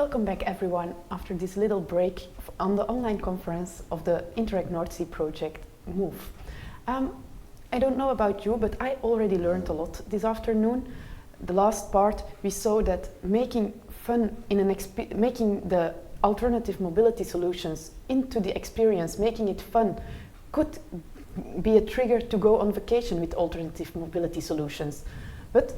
Welcome back everyone after this little break on the online conference of the Interact North Sea project MOVE. I don't know about you, but I already learned a lot this afternoon. The last part we saw that making fun making the alternative mobility solutions into the experience, making it fun, could be a trigger to go on vacation with alternative mobility solutions. But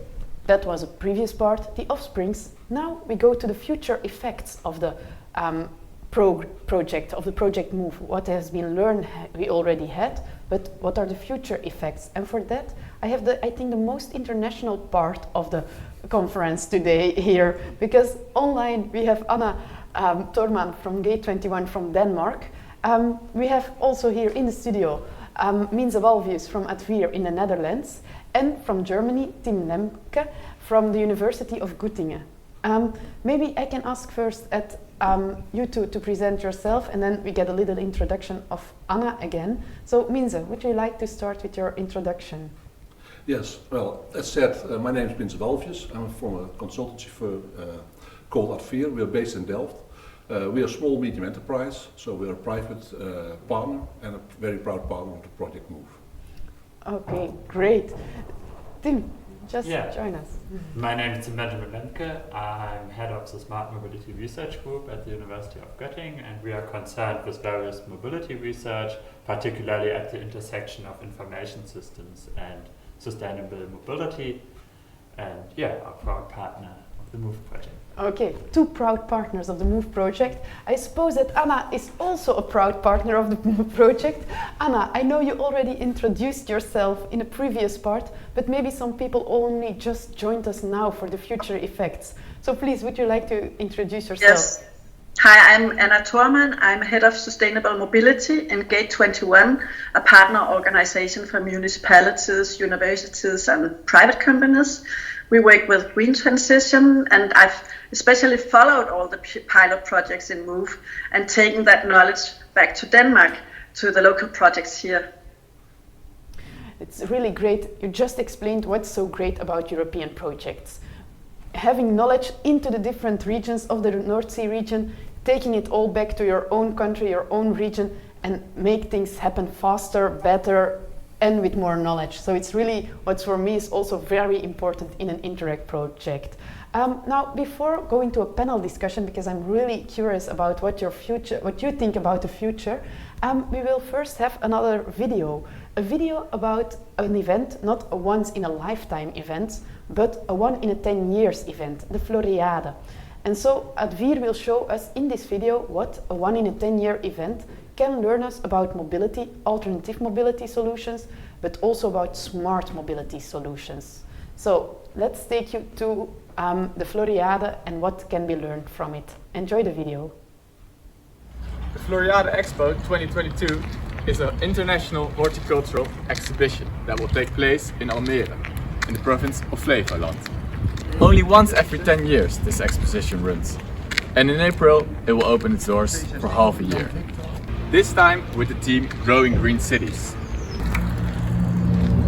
that was a previous part, the offsprings. Now we go to the future effects of the project, of the project MOVE. What has been learned we already had, but what are the future effects? And for that, I have I think the most international part of the conference today here, because online we have Anna Thorman from Gate 21 from Denmark. We have also here in the studio Minze Walvius from Advier in the Netherlands, and from Germany, Tim Lemke from the University of Göttingen. Maybe I can ask first at you two to present yourself, and then we get a little introduction of Anna again. So Minze, would you like to start with your introduction? Yes, well, as said, my name is Minze Walvius. I'm from a consultancy firm called Advier. We are based in Delft. We are a small medium enterprise, so we are a private partner and a very proud partner of the project MOVE. Okay, great. Tim, just join us. My name is Benjamin Lemke. I'm head of the Smart Mobility Research Group at the University of Göttingen, and we are concerned with various mobility research, particularly at the intersection of information systems and sustainable mobility, and our proud partner of the MOVE project. Okay, two proud partners of the MOVE project. I suppose that Anna is also a proud partner of the MOVE project. Anna, I know you already introduced yourself in a previous part, but maybe some people only just joined us now for the future effects. So please, would you like to introduce yourself? Yes. Hi, I'm Anna Thorman. I'm head of sustainable mobility in Gate 21, a partner organization for municipalities, universities, and private companies. We work with green transition, and I've especially followed all the pilot projects in MOVE and taken that knowledge back to Denmark, to the local projects here. It's really great. You just explained what's so great about European projects. Having knowledge into the different regions of the North Sea region, taking it all back to your own country, your own region, and make things happen faster, better, and with more knowledge. So it's really what for me is also very important in an Interact project. Now, before going to a panel discussion, because I'm really curious about what you think about the future, we will first have another video. A video about an event, not a once in a lifetime event, but a 1 in a 10 years event, the Floriade. And so Advier will show us in this video what a 1 in a 10 year event can learn us about mobility, alternative mobility solutions, but also about smart mobility solutions. So let's take you to the Floriade and what can be learned from it. Enjoy the video. The Floriade Expo 2022 is an international horticultural exhibition that will take place in Almere, in the province of Flevoland. Only once every 10 years this exposition runs, and in April it will open its doors for half a year. This time with the theme Growing Green Cities.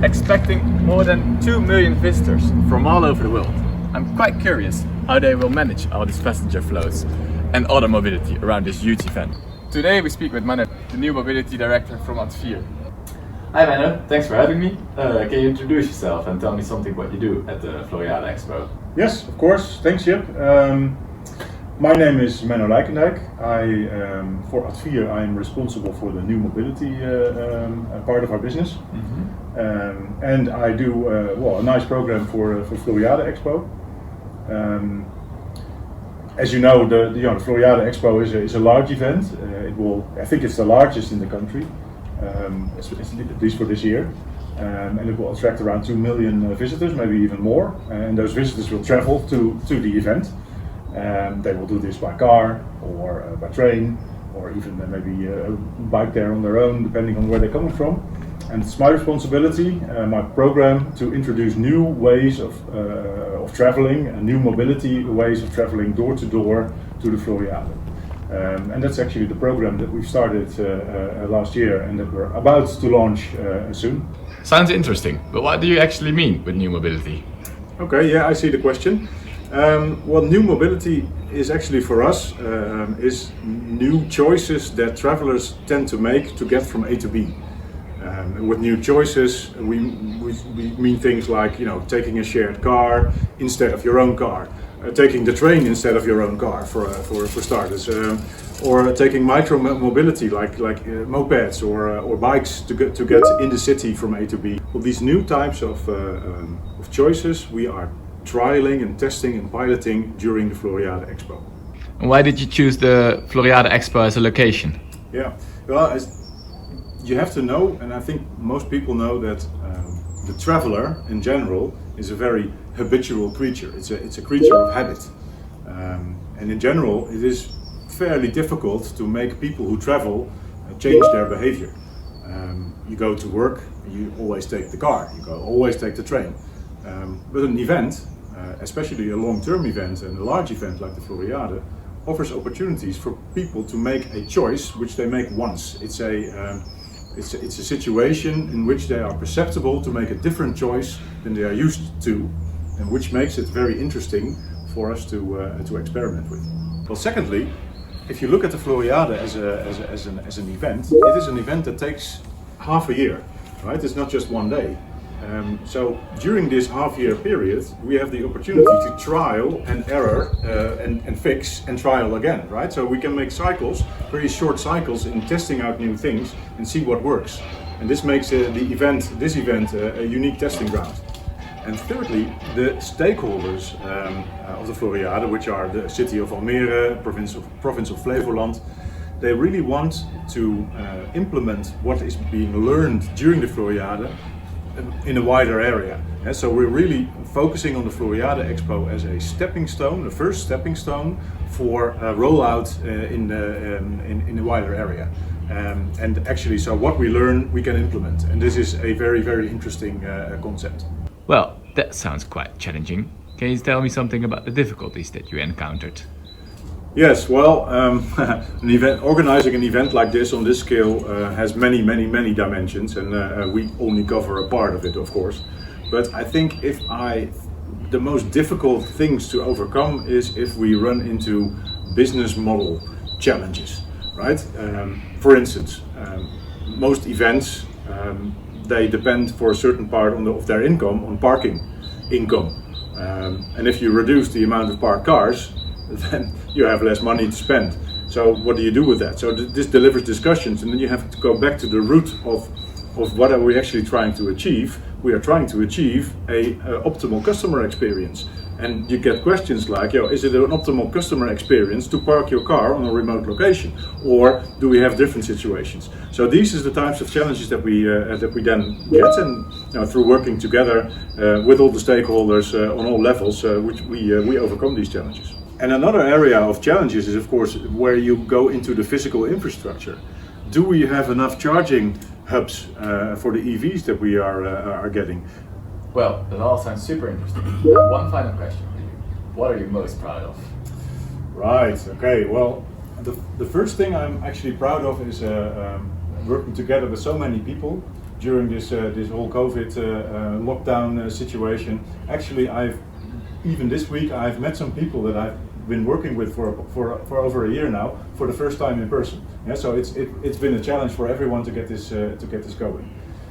Expecting more than 2 million visitors from all over the world. I'm quite curious how they will manage all these passenger flows and other mobility around this huge event. Today we speak with Manu, the new mobility director from Advier. Hi Manu, thanks for having me. Can you introduce yourself and tell me something what you do at the Floriade Expo? Yes, of course. Thanks, Jip. My name is Menno Lijkendijk. For Advier, I am responsible for the new mobility part of our business. And I do a nice program for Floriade Expo. As you know, the Floriade Expo is a large event. I think it's the largest in the country, at least for this year. And it will attract around 2 million visitors, maybe even more. And those visitors will travel to the event. They will do this by car or by train, or even maybe bike there on their own, depending on where they're coming from. And it's my responsibility, my program, to introduce new ways of traveling and new mobility ways of traveling door to door to the Floriade. And that's actually the program that we've started last year and that we're about to launch soon. Sounds interesting, but what do you actually mean with new mobility? Okay, yeah, I see the question. Well, new mobility is actually for us is new choices that travelers tend to make to get from A to B. With new choices, we mean things like, you know, taking a shared car instead of your own car, taking the train instead of your own car for starters, or taking micro mobility like mopeds or bikes to get in the city from A to B. Well, these new types of choices we are trialing and testing and piloting during the Floriade Expo. And why did you choose the Floriade Expo as a location? Yeah, well, you have to know, and I think most people know that the traveler in general is a very habitual creature. It's a creature of habit, and in general, it is fairly difficult to make people who travel change their behavior. You go to work, you always take the car. You always take the train. But an event, especially a long-term event and a large event like the Floriade, offers opportunities for people to make a choice which they make once. It's a situation in which they are perceptible to make a different choice than they are used to, and which makes it very interesting for us to experiment with. Well, secondly, if you look at the Floriade as an event, it is an event that takes half a year, right? It's not just one day. So during this half-year period, we have the opportunity to trial and error and fix and trial again, right? So we can make cycles, very short cycles, in testing out new things and see what works. And this makes this event a unique testing ground. And thirdly, the stakeholders of the Floriade, which are the city of Almere, province of Flevoland, they really want to implement what is being learned during the Floriade in a wider area. And so we're really focusing on the Floriade Expo as a stepping stone, the first stepping stone for a rollout in a wider area. And actually, so what we learn, we can implement. And this is a very, very interesting concept. Well, that sounds quite challenging. Can you tell me something about the difficulties that you encountered? Yes, well, organizing an event like this on this scale has many dimensions, and we only cover a part of it, of course. But I think the most difficult things to overcome is if we run into business model challenges, right? For instance, most events, they depend for a certain part of their income on parking income. And if you reduce the amount of parked cars, then you have less money to spend. So what do you do with that? So this delivers discussions, and then you have to go back to the root of what are we actually trying to achieve. We are trying to achieve a optimal customer experience. And you get questions like, is it an optimal customer experience to park your car on a remote location? Or do we have different situations? So these are the types of challenges that we then get, and through working together with all the stakeholders on all levels, which we overcome these challenges. And another area of challenges is, of course, where you go into the physical infrastructure. Do we have enough charging hubs for the EVs that we are getting? Well, that all sounds super interesting. One final question for you. What are you most proud of? Right, okay, well, the first thing I'm actually proud of is working together with so many people during this whole COVID lockdown situation. Actually, even this week I've met some people that I've been working with for over a year now for the first time in person. Yeah, so it's been a challenge for everyone to get this going.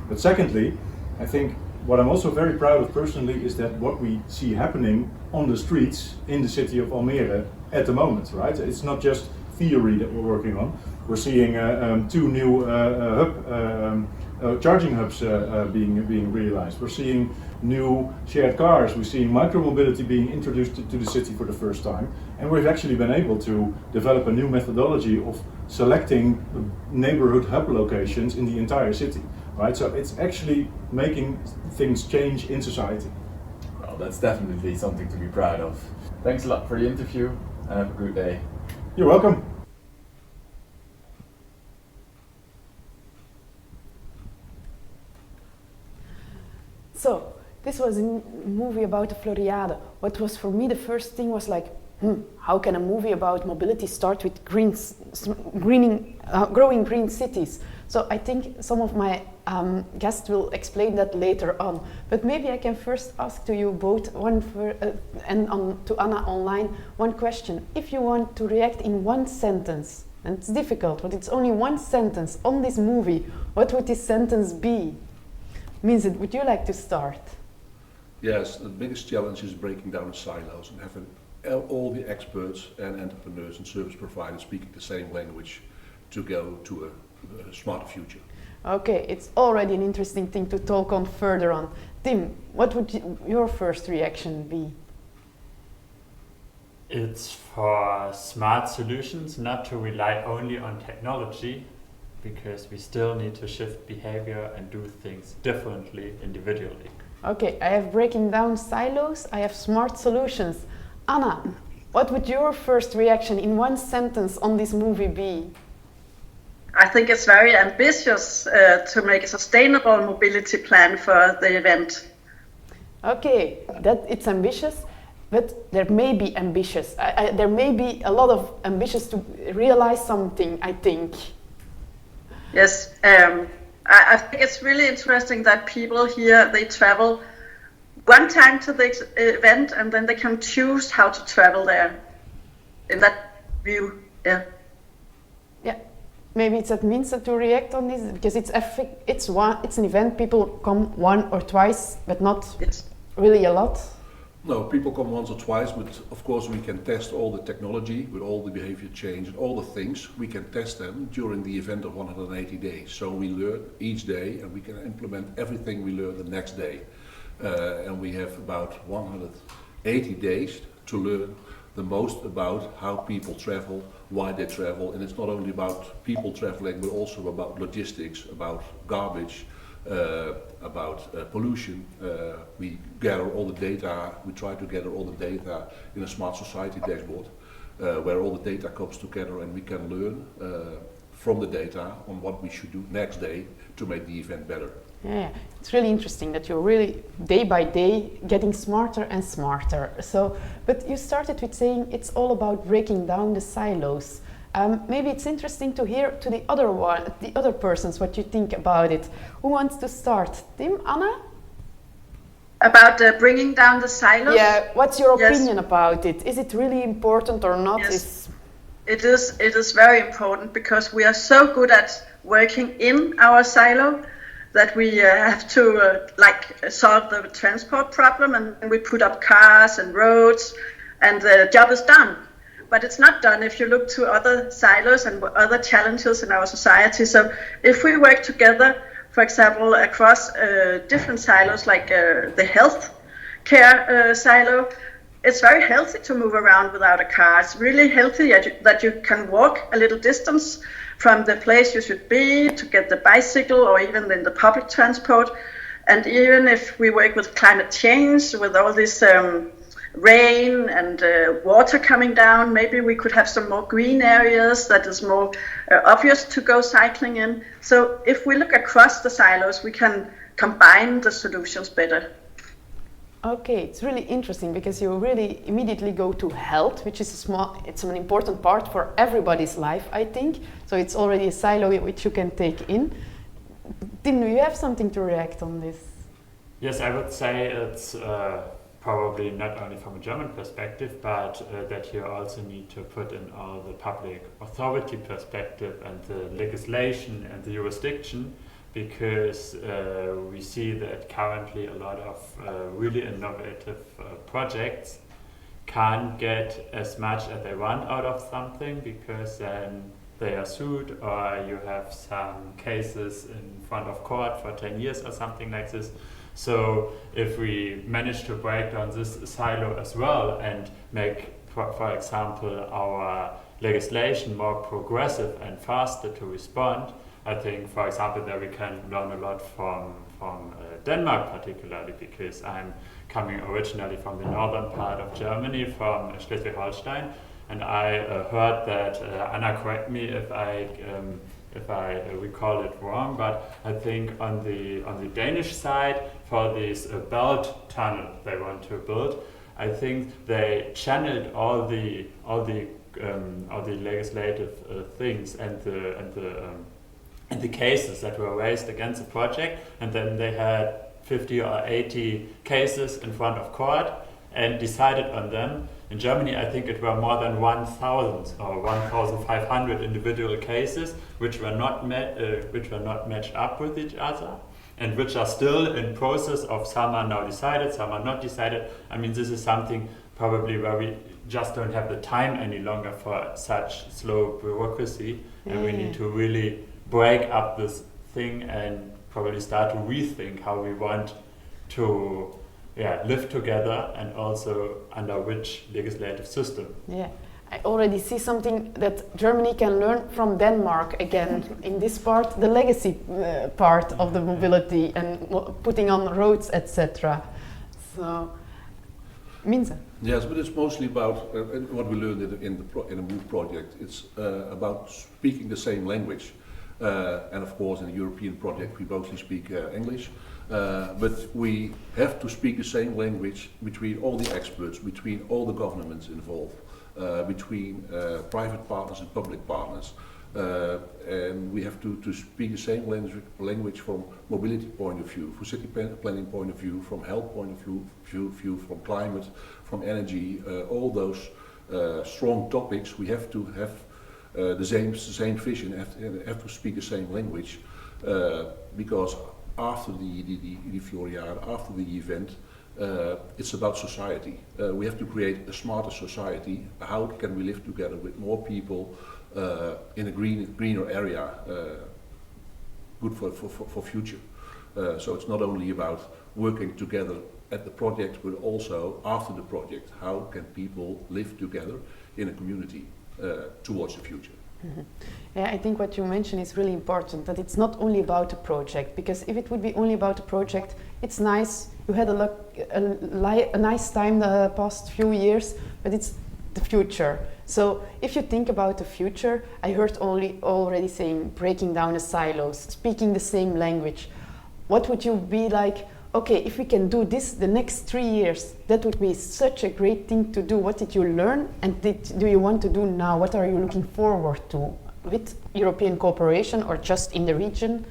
But secondly, I think what I'm also very proud of personally is that what we see happening on the streets in the city of Almere at the moment, right? It's not just theory that we're working on. We're seeing 2 new charging hubs being realized. We're seeing new shared cars. We're seeing micromobility being introduced to the city for the first time. And we've actually been able to develop a new methodology of selecting neighborhood hub locations in the entire city. Right, so it's actually making things change in society. Well, that's definitely something to be proud of. Thanks a lot for the interview, and have a good day. You're welcome. So, this was a movie about the Floriade. What was for me the first thing was like, how can a movie about mobility start with growing green cities? So I think some of my guests will explain that later on. But maybe I can first ask to you both, to Anna online, one question. If you want to react in one sentence, and it's difficult, but it's only one sentence on this movie, what would this sentence be? Vincent, would you like to start? Yes, the biggest challenge is breaking down the silos and having all the experts and entrepreneurs and service providers speaking the same language to go to a smarter future. Okay, it's already an interesting thing to talk on further on. Tim, what would your first reaction be? It's for smart solutions not to rely only on technology, because we still need to shift behavior and do things differently individually. Okay, I have breaking down silos, I have smart solutions. Anna, what would your first reaction in one sentence on this movie be? I think it's very ambitious to make a sustainable mobility plan for the event. Okay, that it's ambitious, but there may be ambitious. There may be a lot of ambitious to realize something, I think. Yes, I think it's really interesting that people here, they travel one time to the event and then they can choose how to travel there in that view. Yeah. Yeah, maybe it's that means to react on this, because it's an event, people come one or twice, but not really a lot. No, people come once or twice, but of course we can test all the technology with all the behavior change and all the things. We can test them during the event of 180 days. So we learn each day and we can implement everything we learn the next day. And we have about 180 days to learn the most about how people travel, why they travel. And it's not only about people traveling, but also about logistics, about garbage, about pollution. We gather all the data, we try to gather all the data in a smart society dashboard where all the data comes together and we can learn from the data on what we should do next day to make the event better. Yeah, it's really interesting that you're really day by day getting smarter and smarter. So, but you started with saying it's all about breaking down the silos. Maybe it's interesting to hear to the other persons what you think about it. Who wants to start? Tim, Anna? About bringing down the silos? Yeah, what's your opinion about it? Is it really important or not? Yes. It is very important, because we are so good at working in our silo that we have to solve the transport problem, and we put up cars and roads and the job is done. But it's not done if you look to other silos and other challenges in our society. So if we work together, for example, across different silos, like the health care silo, it's very healthy to move around without a car. It's really healthy that you can walk a little distance from the place you should be to get the bicycle or even in the public transport. And even if we work with climate change, with all this rain and water coming down, maybe we could have some more green areas that is more obvious to go cycling in. So if we look across the silos, we can combine the solutions better. Okay, it's really interesting because you really immediately go to health, which is it's an important part for everybody's life, I think. So it's already a silo which you can take in. Tim, do you have something to react on this? Yes, I would say it's probably not only from a German perspective, but that you also need to put in all the public authority perspective and the legislation and the jurisdiction, because we see that currently a lot of really innovative projects can't get as much as they want out of something, because then they are sued, or you have some cases in front of court for 10 years or something like this. So if we manage to break down this silo as well and make, for example, our legislation more progressive and faster to respond, I think, for example, that we can learn a lot from Denmark particularly, because I'm coming originally from the northern part of Germany, from Schleswig-Holstein, and I heard that, Anna, correct me if I recall it wrong, but I think on the Danish side, for this belt tunnel they want to build, I think they channeled all the legislative things and the and the cases that were raised against the project, and then they had 50 or 80 cases in front of court and decided on them. In Germany, I think it were more than 1,000 or 1,500 individual cases which were not matched up with each other, and which are still in process of some are now decided, some are not decided. I mean, this is something probably where we just don't have the time any longer for such slow bureaucracy, and we need to really break up this thing and probably start to rethink how we want to live together, and also under which legislative system. Yeah, I already see something that Germany can learn from Denmark again in this part, the legacy part of the mobility and putting on roads, etc. So, Minze. Yes, but it's mostly about what we learned in the MOVE project. It's about speaking the same language. And of course, in the European project, we mostly speak English. But we have to speak the same language between all the experts, between all the governments involved, between private partners and public partners. And we have to speak the same language from mobility point of view, from city planning point of view, from health point of view, from climate, from energy, all those strong topics. We have to have the same vision, have to speak the same language, because after the Floriade, after the event, it's about society. We have to create a smarter society. How can we live together with more people in a greener area, good for future. So it's not only about working together at the project, but also after the project. How can people live together in a community towards the future? Mm-hmm. Yeah, I think what you mentioned is really important, that it's not only about a project, because if it would be only about a project, it's nice, you had a nice time the past few years, but it's the future. So if you think about the future, I heard already saying breaking down the silos, speaking the same language. What would you be like, okay, if we can do this the next 3 years, that would be such a great thing to do. What did you learn, and do you want to do now? What are you looking forward to with European cooperation or just in the region?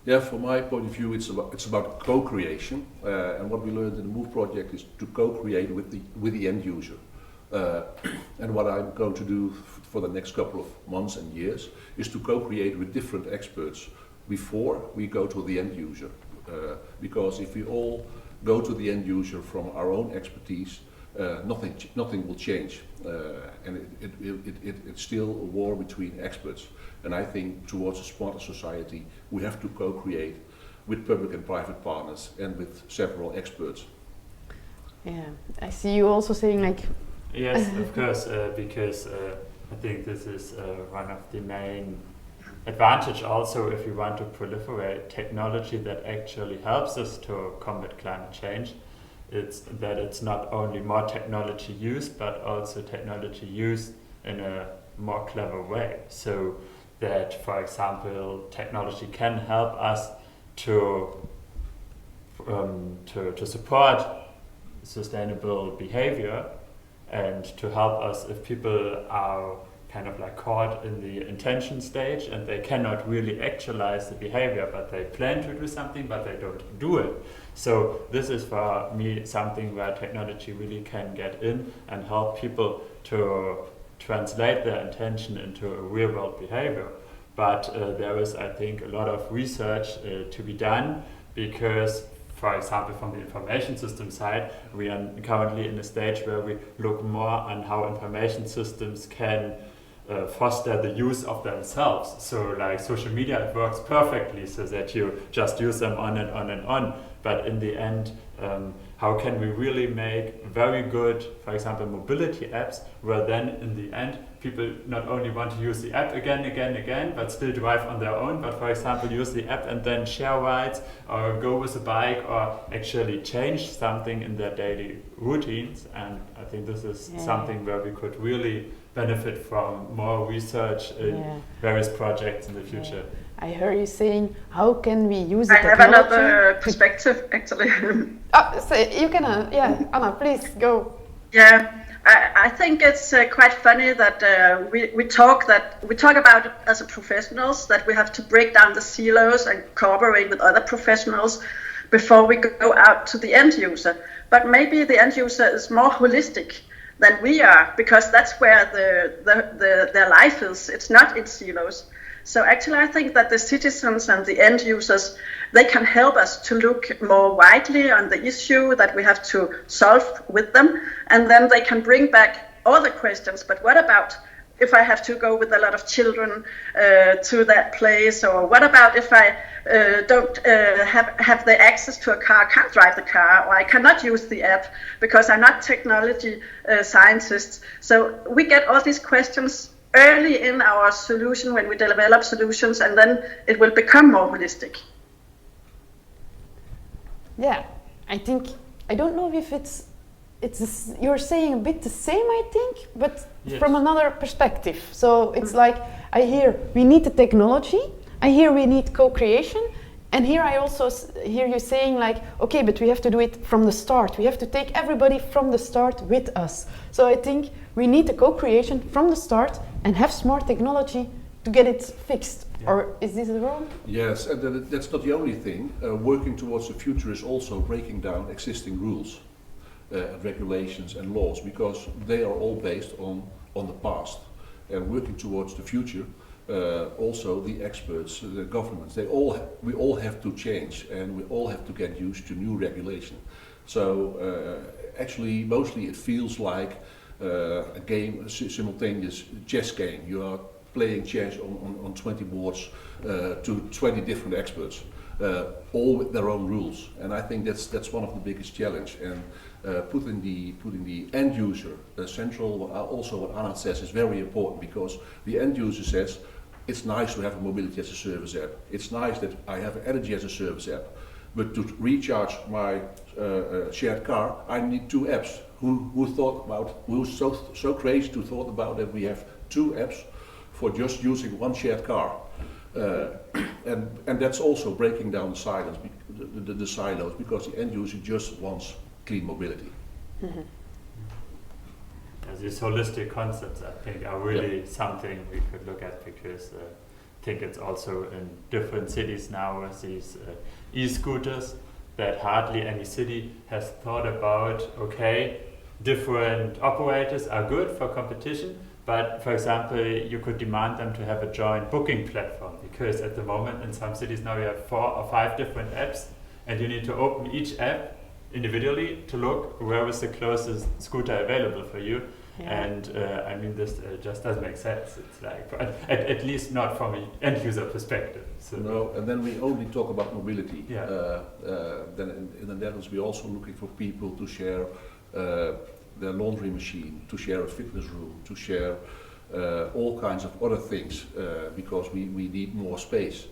Yeah, from my point of view, it's about co-creation, and what we learned in the MOVE project is to co-create with the end user. And what I'm going to do for the next couple of months and years is to co-create with different experts before we go to the end user. Because if we all go to the end user from our own expertise, nothing will change, and it's still a war between experts. And I think towards a smarter society, we have to co-create with public and private partners and with several experts. Yeah, I see you also saying like. Yes, of course, because I think this is one of the main advantage also if we want to proliferate technology that actually helps us to combat climate change. It's that it's not only more technology used, but also technology used in a more clever way. So that, for example, technology can help us to support sustainable behavior, and to help us if people are kind of like caught in the intention stage and they cannot really actualize the behavior, but they plan to do something but they don't do it. So this is for me something where technology really can get in and help people to translate their intention into a real world behavior. But there is, I think, a lot of research to be done, because for example, from the information system side, we are currently in a stage where we look more on how information systems can foster the use of themselves. So like social media, it works perfectly so that you just use them on and on and on. But in the end, how can we really make very good, for example, mobility apps, where then in the end, people not only want to use the app again, but still drive on their own, but for example, use the app and then share rides or go with a bike or actually change something in their daily routines. And I think this is something where we could really benefit from more research in various projects in the future. I heard you saying, how can we use the I technology? have another perspective, actually. Oh, so you can, Anna, please go. Yeah, I think it's quite funny that we talk about it as a professionals, that we have to break down the silos and cooperate with other professionals before we go out to the end user. But maybe the end user is more holistic than we are, because that's where their life is. It's not in silos. So actually, I think that the citizens and the end users, they can help us to look more widely on the issue that we have to solve with them, and then they can bring back other questions. But what about if I have to go with a lot of children to that place, or what about if I don't have the access to a car, can't drive the car, or I cannot use the app because I'm not technology scientist. So we get all these questions early in our solution when we develop solutions, and then it will become more holistic. Yeah, I don't know if you're saying a bit the same, I think, but Yes. from another perspective. So it's like, I hear we need the technology, I hear we need co-creation, and here I also hear you saying like, okay, but we have to do it from the start. We have to take everybody from the start with us. So I think we need the co-creation from the start and have smart technology to get it fixed. Yeah. Or is this wrong? Yes, and that's not the only thing. Working towards the future is also breaking down existing rules, regulations and laws, because they are all based on the past. And working towards the future, also the experts, the governments, we all have to change, and we all have to get used to new regulation. So actually, mostly it feels like a game, a simultaneous chess game. You are playing chess on 20 boards to 20 different experts, all with their own rules. And I think that's one of the biggest challenge. And putting the end user central, also what Anna says, is very important, because the end user says, it's nice to have a mobility as a service app. It's nice that I have an energy as a service app, but to recharge my shared car, I need two apps. Who was so crazy to thought about that we have two apps for just using one shared car, and that's also breaking down the silos, because the end user just wants clean mobility. Mm-hmm. These holistic concepts, I think, are really something we could look at, because I think it's also in different cities now with these e-scooters that hardly any city has thought about, okay, different operators are good for competition, but for example, you could demand them to have a joint booking platform, because at the moment in some cities now you have 4 or 5 different apps, and you need to open each app individually to look where is the closest scooter available for you. Yeah. And I mean, this just doesn't make sense. It's like, at least not from an end user perspective. So no, and then we only talk about mobility. Yeah. Then in the Netherlands, we're also looking for people to share their laundry machine, to share a fitness room, to share all kinds of other things, because we need more space.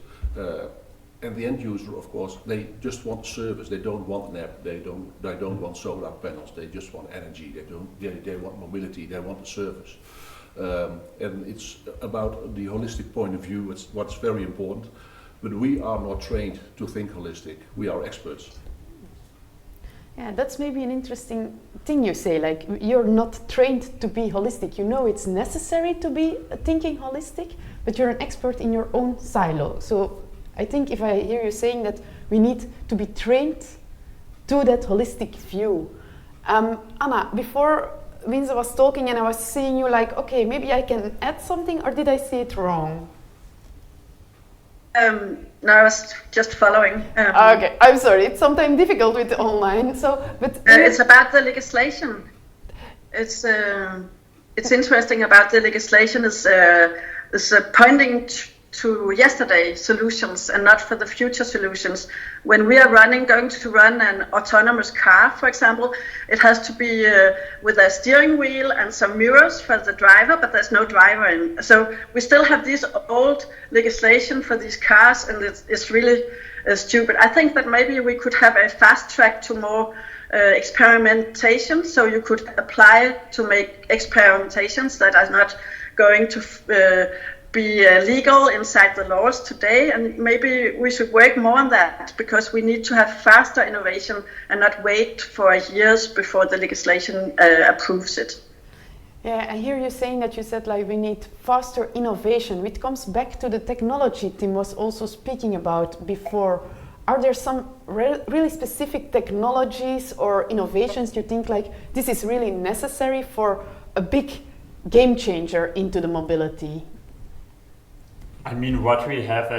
And the end user, of course, they just want service. They don't want an app. They don't want solar panels. They just want energy. They want mobility. They want the service. And it's about the holistic point of view. It's what's very important. But we are not trained to think holistic. We are experts. Yeah, that's maybe an interesting thing you say. Like, you're not trained to be holistic. You know it's necessary to be thinking holistic, but you're an expert in your own silo. So I think if I hear you saying that we need to be trained to that holistic view. Anna, before Winze was talking and I was seeing you like, okay, maybe I can add something, or did I see it wrong? No, I was just following. Okay, I'm sorry. It's sometimes difficult with the online. So, but it's about the legislation. It's interesting about the legislation is pointing to yesterday solutions and not for the future solutions. When we are going to run an autonomous car, for example, it has to be with a steering wheel and some mirrors for the driver, but there's no driver in. So we still have this old legislation for these cars, and it's really stupid. I think that maybe we could have a fast track to more experimentation, so you could apply to make experimentations that are not going to be legal inside the laws today, and maybe we should work more on that, because we need to have faster innovation and not wait for years before the legislation approves it. Yeah, I hear you saying that you said like we need faster innovation, which comes back to the technology Tim was also speaking about before. Are there some really specific technologies or innovations you think like this is really necessary for a big game changer into the mobility? I mean, what we have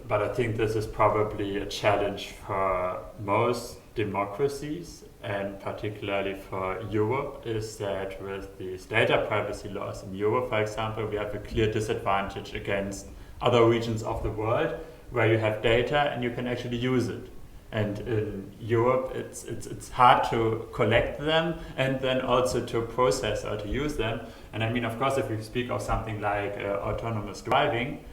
but I think this is probably a challenge for most democracies, and particularly for Europe, is that with these data privacy laws in Europe, for example, we have a clear disadvantage against other regions of the world where you have data and you can actually use it. And in Europe, it's hard to collect them and then also to process or to use them. And I mean, of course, if we speak of something like autonomous driving,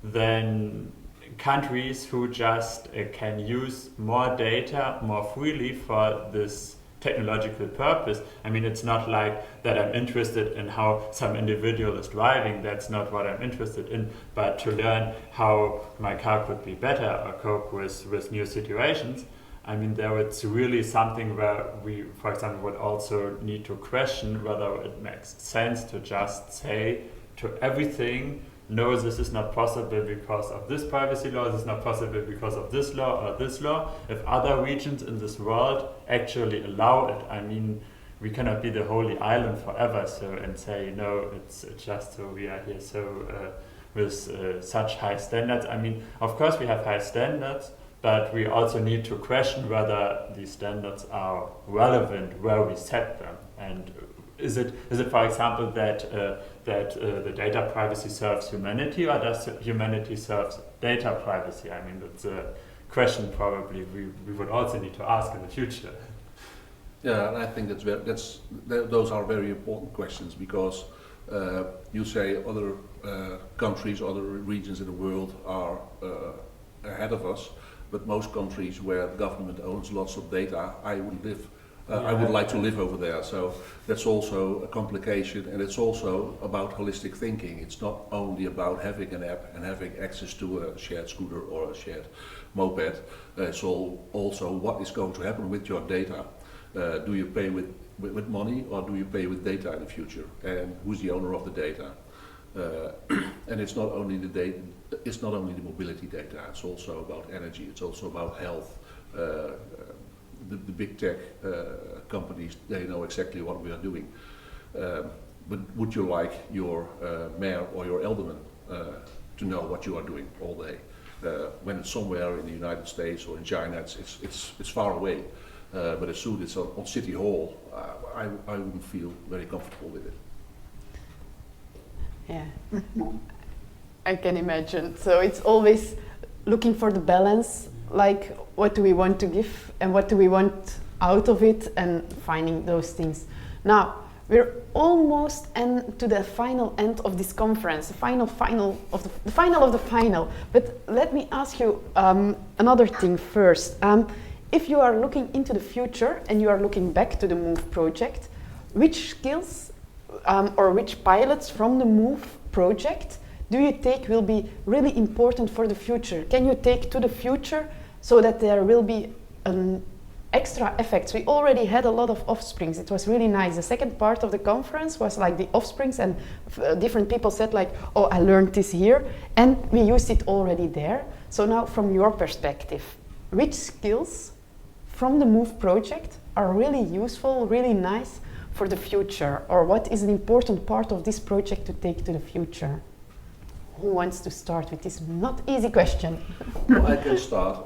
then countries who just can use more data more freely for this technological purpose. I mean, it's not like that I'm interested in how some individual is driving, that's not what I'm interested in, but to learn how my car could be better or cope with new situations. I mean, there it's really something where we, for example, would also need to question whether it makes sense to just say to everything, no, this is not possible because of this privacy law, this is not possible because of this law or this law. If other regions in this world actually allow it, I mean, we cannot be the holy island forever and say, no, it's just so we are here with such high standards. I mean, of course we have high standards, but we also need to question whether these standards are relevant where we set them. And is it, for example, that the data privacy serves humanity, or does humanity serve data privacy? I mean, that's a question probably we would also need to ask in the future. Yeah, and I think those are very important questions, because you say other countries, other regions in the world are ahead of us, but most countries where the government owns lots of data, I would like to live over there. So that's also a complication, and it's also about holistic thinking. It's not only about having an app and having access to a shared scooter or a shared moped. It's also what is going to happen with your data. Do you pay with money, or do you pay with data in the future? And who's the owner of the data? And it's not only the data. It's not only the mobility data. It's also about energy. It's also about health. The big tech companies, they know exactly what we are doing. But would you like your mayor or your alderman to know what you are doing all day? When it's somewhere in the United States or in China, it's far away. But as soon as it's on City Hall, I wouldn't feel very comfortable with it. Yeah, I can imagine. So it's always looking for the balance, like what do we want to give and what do we want out of it, and finding those things. Now, we're almost to the final end of this conference, the final of the final. But let me ask you another thing first. If you are looking into the future and you are looking back to the MOVE project, which skills or which pilots from the MOVE project do you take will be really important for the future? Can you take to the future so that there will be an extra effects? We already had a lot of offsprings. It was really nice. The second part of the conference was like the offsprings, and different people said like, oh, I learned this here, and we used it already there. So now from your perspective, which skills from the MOVE project are really useful, really nice for the future? Or what is an important part of this project to take to the future? Who wants to start with this not easy question? Well, I can start.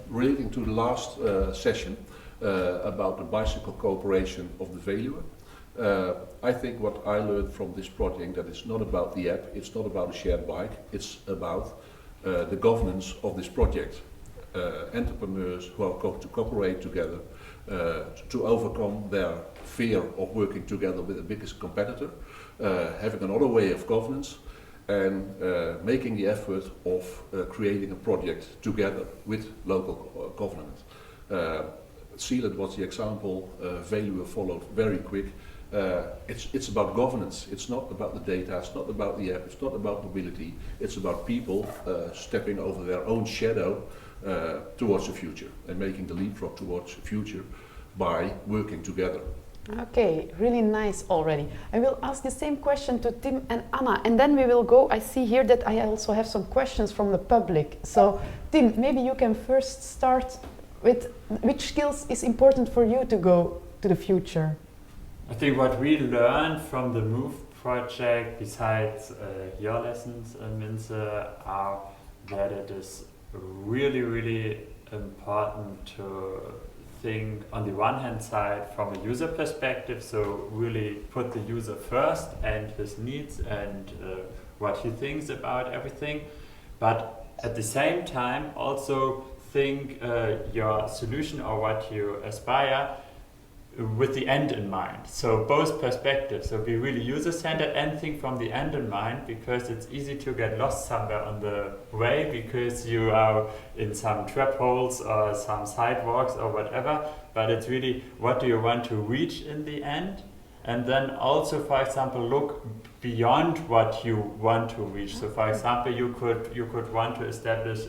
Relating to the last session about the bicycle cooperation of the Veluwe, I think what I learned from this project, that it's not about the app, it's not about a shared bike, it's about the governance of this project. Entrepreneurs who are going to cooperate together to overcome their fear of working together with the biggest competitor, having another way of governance, and making the effort of creating a project together with local government. Sealand was the example, Veluwe followed very quick. It's about governance, it's not about the data, it's not about the app, it's not about mobility, it's about people stepping over their own shadow towards the future and making the leapfrog towards the future by working together. Okay, really nice already. I will ask the same question to Tim and Anna, and then we will go. I see here that I also have some questions from the public. So, Tim, maybe you can first start with which skills is important for you to go to the future? I think what we learned from the MOVE project, besides your lessons, Minze, are that it is really, really important to think on the one hand side from a user perspective, so really put the user first and his needs and what he thinks about everything, but at the same time also think your solution or what you aspire with the end in mind. So both perspectives, so be really user-centered and think from the end in mind, because it's easy to get lost somewhere on the way because you are in some trap holes or some sidewalks or whatever, but it's really what do you want to reach in the end, and then also, for example, look beyond what you want to reach. So for example, you could want to establish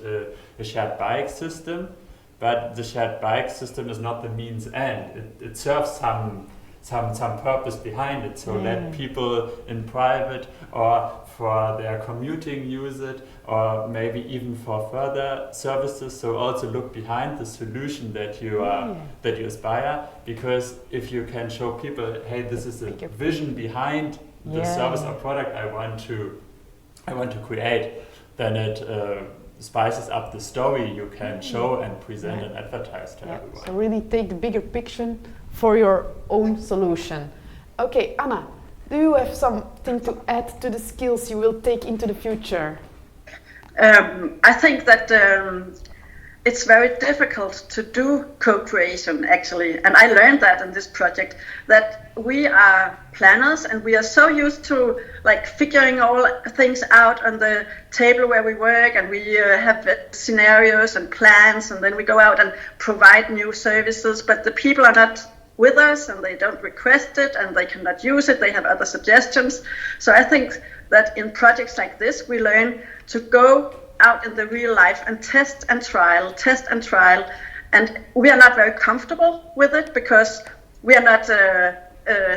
a shared bike system, but the shared bike system is not the means end. It serves some purpose behind it. So let people in private or for their commuting use it, or maybe even for further services. So also look behind the solution that you aspire, because if you can show people, hey, this is the vision behind the service or product I want to create, then it spices up the story you can show and present and advertise to everyone. So really take the bigger picture for your own solution. Okay, Anna, do you have something to add to the skills you will take into the future? I think that it's very difficult to do co-creation, actually, and I learned that in this project, that we are planners and we are so used to like figuring all things out on the table where we work, and we have scenarios and plans, and then we go out and provide new services, but the people are not with us and they don't request it and they cannot use it, they have other suggestions. So I think that in projects like this we learn to go out in the real life and test and trial, and we are not very comfortable with it because we are not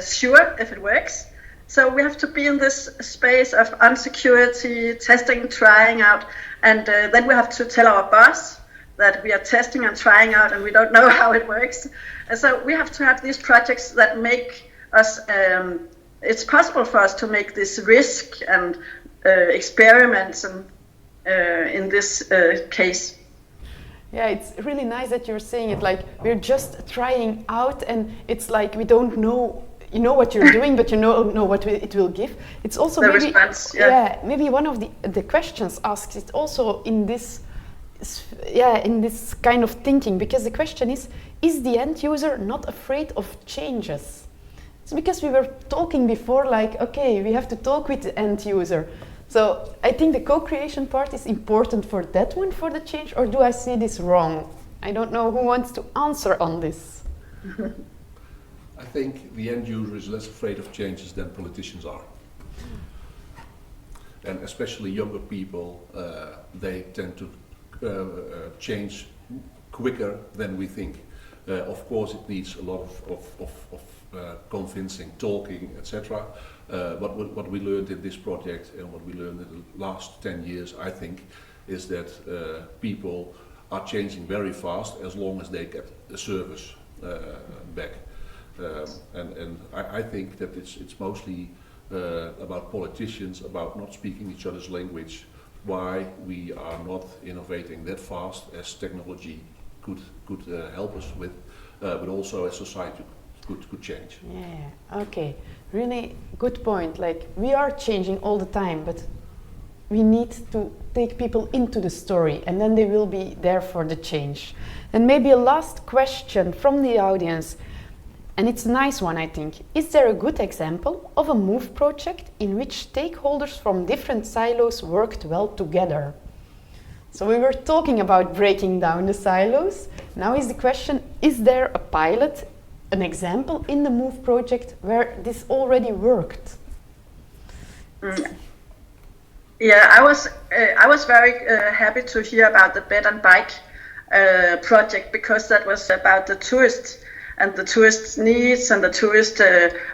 sure if it works. So we have to be in this space of unsecurity, testing, trying out, and then we have to tell our boss that we are testing and trying out and we don't know how it works. And so we have to have these projects that make us, it's possible for us to make this risk and experiments and in this case. Yeah, it's really nice that you're saying it, like we're just trying out and it's like we don't know, you know what you're doing, but you know what it will give. It's also the maybe, response, maybe one of the questions asked it also in this, in this kind of thinking, because the question is the end user not afraid of changes? It's because we were talking before, like, okay, we have to talk with the end user. So I think the co-creation part is important for that one, for the change, or do I see this wrong? I don't know who wants to answer on this. I think the end user is less afraid of changes than politicians are. And especially younger people, they tend to change quicker than we think. Of course it needs a lot of convincing, talking, etc. But what we learned in this project and what we learned in the last 10 years, I think, is that people are changing very fast as long as they get a service back. And I think that it's mostly about politicians, about not speaking each other's language, why we are not innovating that fast as technology could help us with, but also as society could change. Yeah, okay, really good point. Like, we are changing all the time, but we need to take people into the story and then they will be there for the change. And maybe a last question from the audience, and it's a nice one, I think. Is there a good example of a MOVE project in which stakeholders from different silos worked well together? So we were talking about breaking down the silos. Now is the question, is there a pilot, an example in the MOVE project where this already worked? Yeah, I was very happy to hear about the bed and bike project, because that was about the tourists. the tourists' needs and the tourist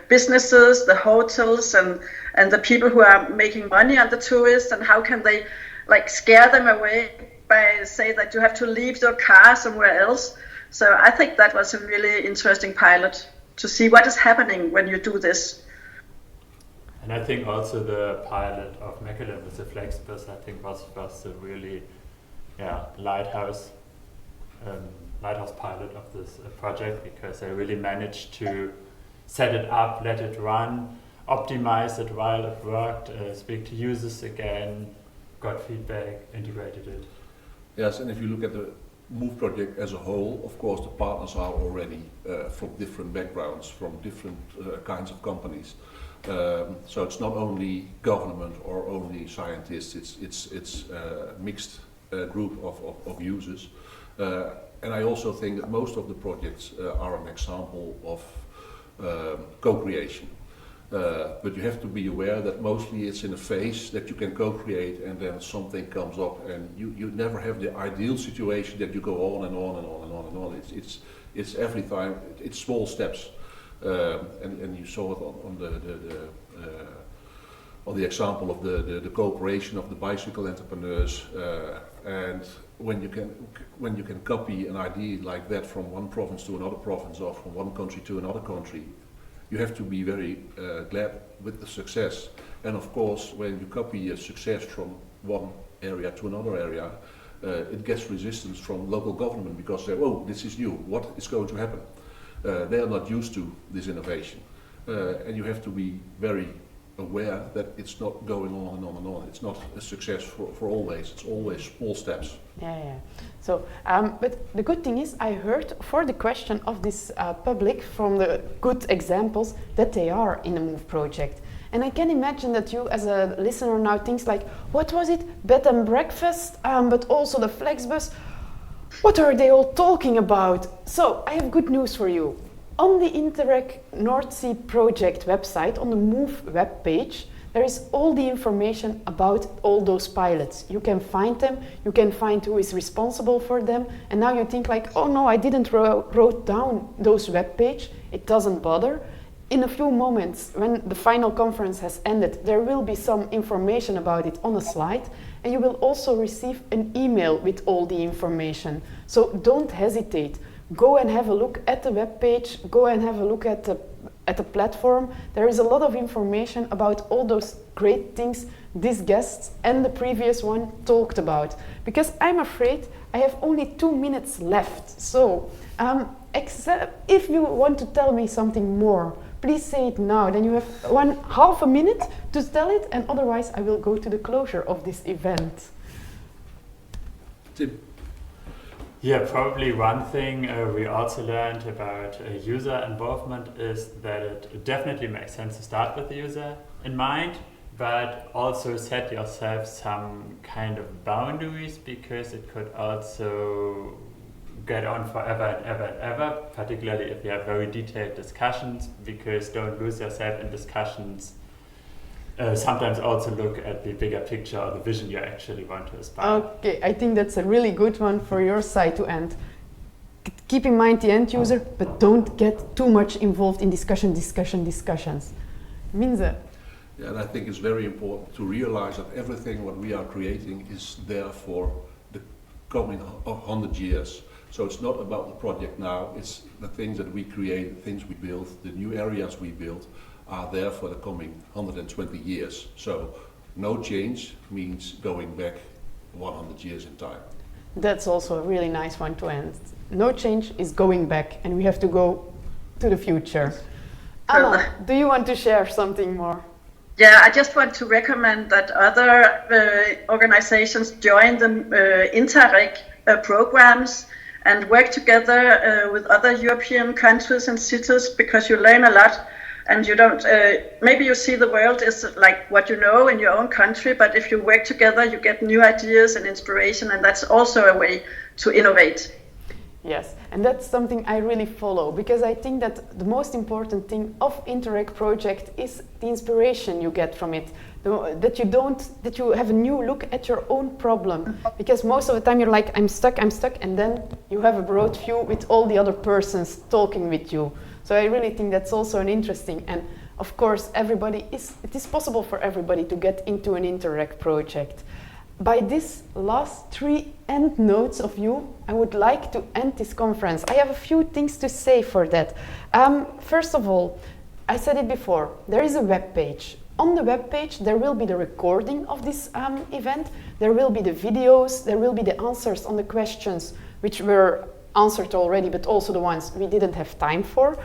businesses, the hotels, and the people who are making money on the tourists, and how can they like scare them away by say that you have to leave your car somewhere else. So I think that was a really interesting pilot to see what is happening when you do this. And I think also the pilot of Mechelen with the Flexbus, I think was a really lighthouse pilot of this project, because they really managed to set it up, let it run, optimize it while it worked, speak to users again, got feedback, integrated it. Yes, and if you look at the Move project as a whole, of course the partners are already from different backgrounds, from different kinds of companies. So it's not only government or only scientists, it's a mixed group of users. And I also think that most of the projects are an example of co-creation. But you have to be aware that mostly it's in a phase that you can co-create, and then something comes up, and you never have the ideal situation that you go on and on and on and on and on. It's every time, it's small steps. And you saw it on the example of the cooperation of the bicycle entrepreneurs, and when you can copy an idea like that from one province to another province, or from one country to another country, you have to be very glad with the success. And of course, when you copy a success from one area to another area, it gets resistance from local government, because they say, oh, this is new, what is going to happen? They are not used to this innovation. And you have to be very aware that it's not going on and on and on. It's not a success for always, it's always small steps. Yeah. So, but the good thing is, I heard for the question of this public from the good examples that they are in the Move project. And I can imagine that you as a listener now thinks like, what was it? Bed and breakfast, but also the Flexbus. What are they all talking about? So, I have good news for you. On the Interreg North Sea project website, on the Move webpage, there is all the information about all those pilots. You can find them, you can find who is responsible for them, and now you think like, oh no, I didn't wrote down those webpage. It doesn't bother. In a few moments, when the final conference has ended, there will be some information about it on a slide, and you will also receive an email with all the information. So don't hesitate. Go and have a look at the webpage, go and have a look at the platform. There is a lot of information about all those great things these guests and the previous one talked about. Because I'm afraid I have only 2 minutes left. So, except if you want to tell me something more, please say it now. Then you have half a minute to tell it, and otherwise I will go to the closure of this event. Tim. Yeah, probably one thing we also learned about user involvement is that it definitely makes sense to start with the user in mind, but also set yourself some kind of boundaries, because it could also get on forever and ever and ever, particularly if you have very detailed discussions, because don't lose yourself in discussions. Sometimes also look at the bigger picture or the vision you actually want to aspire. Okay, I think that's a really good one for your side to end. Keep in mind the end user, but don't get too much involved in discussions. Minze. Yeah, and I think it's very important to realize that everything what we are creating is there for the coming 100 years. So it's not about the project now, it's the things that we create, the things we build, the new areas we build are there for the coming 120 years. So no change means going back 100 years in time. That's also a really nice one to end. No change is going back, and we have to go to the future. Anna, do you want to share something more? Yeah, I just want to recommend that other organizations join the Interreg programs and work together with other European countries and cities, because you learn a lot. And you don't, maybe you see the world is like what you know in your own country, but if you work together, you get new ideas and inspiration, and that's also a way to innovate. Yes, and that's something I really follow, because I think that the most important thing of Interreg project is the inspiration you get from it. That you have a new look at your own problem, because most of the time you're like, I'm stuck, and then you have a broad view with all the other persons talking with you. So I really think that's also an interesting, and of course it is possible for everybody to get into an Interreg project. By this last 3 end notes of you, I would like to end this conference. I have a few things to say for that. First of all, I said it before, there is a web page. On the web page, there will be the recording of this event, there will be the videos, there will be the answers on the questions which were answered already, but also the ones we didn't have time for.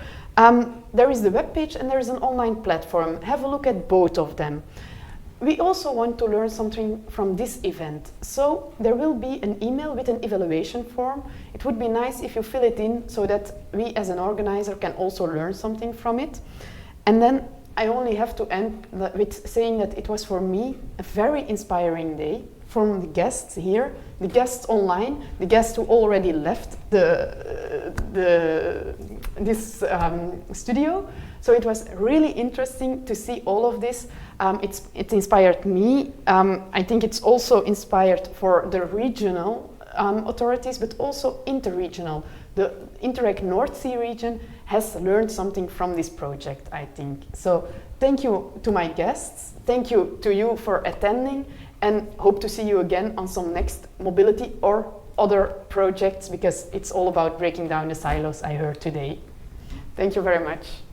There is the web page and there is an online platform. Have a look at both of them. We also want to learn something from this event. So there will be an email with an evaluation form. It would be nice if you fill it in so that we as an organizer can also learn something from it. And then I only have to end with saying that it was for me a very inspiring day, from the guests here, the guests online, the guests who already left this studio. So it was really interesting to see all of this. It inspired me. I think it's also inspired for the regional authorities, but also interregional. The Interreg North Sea region has learned something from this project, I think. So thank you to my guests. Thank you to you for attending, and hope to see you again on some next mobility or other projects, because it's all about breaking down the silos I heard today. Thank you very much.